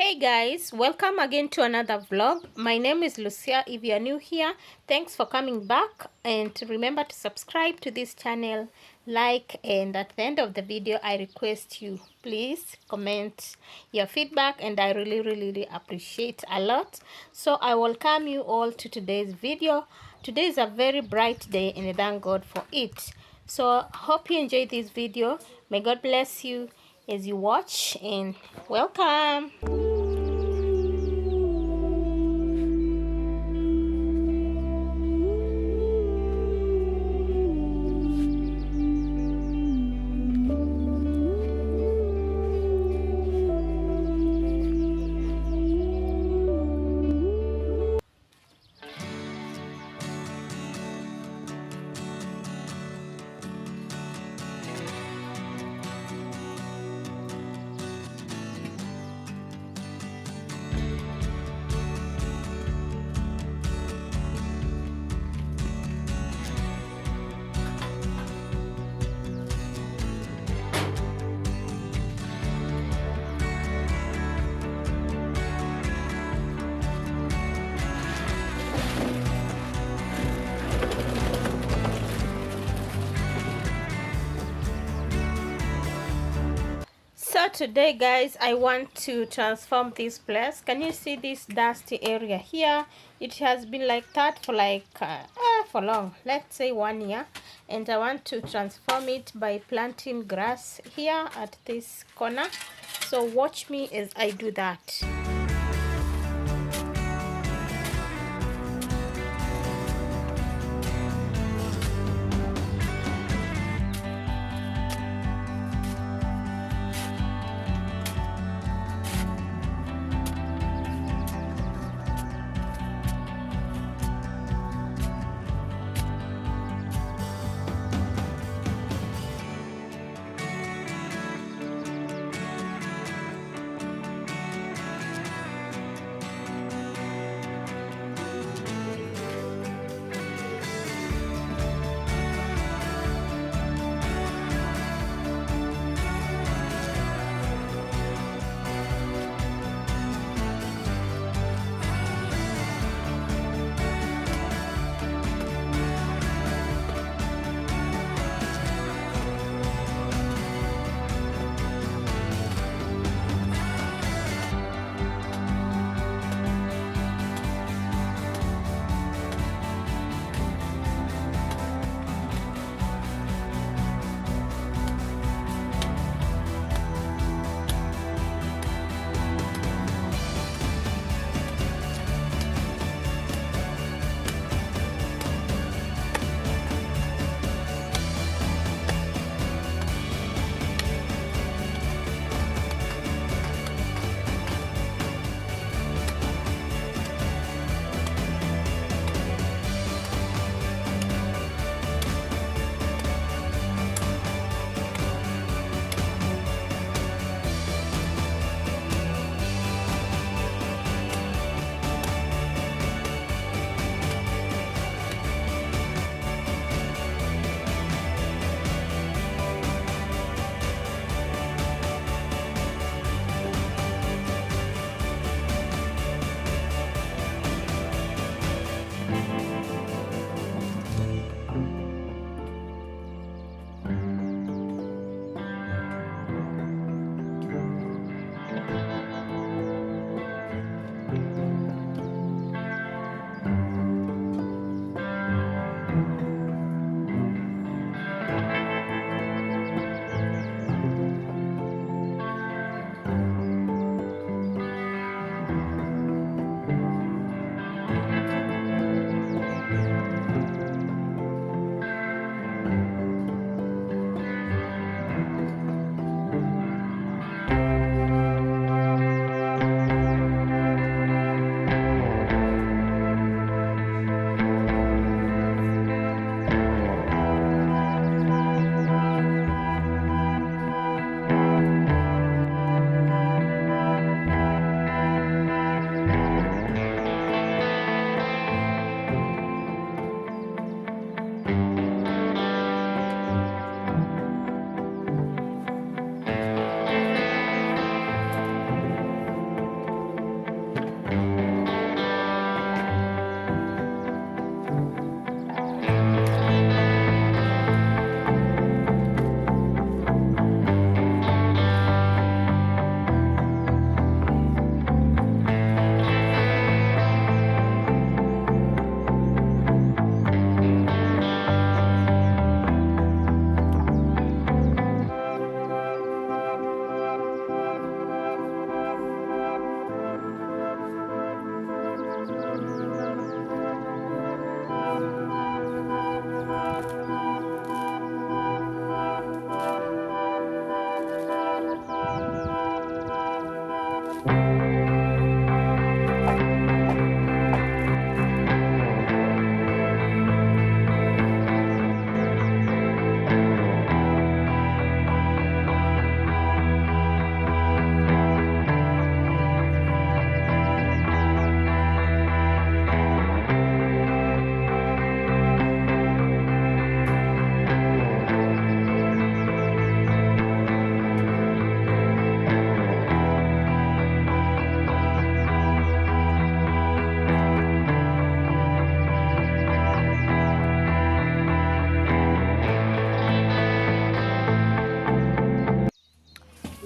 Hey guys, welcome again to another vlog. My name is Lucia. If you are new here, thanks for coming back, and remember to subscribe to this channel, like, and at the end of the video I request you please comment your feedback, and I really appreciate a lot. So I welcome you all to today's video. Today is a very bright day and I thank God for it. So hope you enjoy this video. May God bless you as you watch, and welcome. So today guys, I want to transform this place. Can you see this dusty area here? It has been like that for for long, let's say 1 year, and I want to transform it by planting grass here at this corner. So watch me as I do that.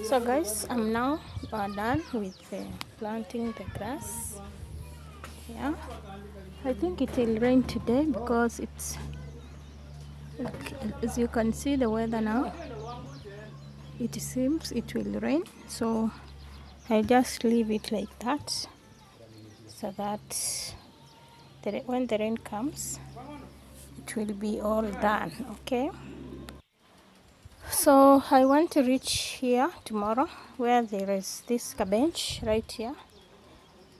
So guys, I'm now done with planting the grass. Yeah, I think it will rain today because it's, as you can see the weather now, it seems it will rain, so I just leave it like that so that when the rain comes it will be all done. Okay, so I want to reach here tomorrow where there is this cabbage right here.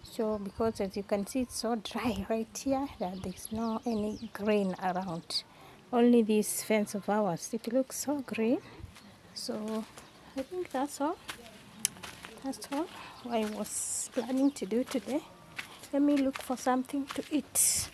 So because as you can see it's so dry right here that there's no any green around, only this fence of ours, it looks so green. So I think that's all I was planning to do today. Let me look for something to eat.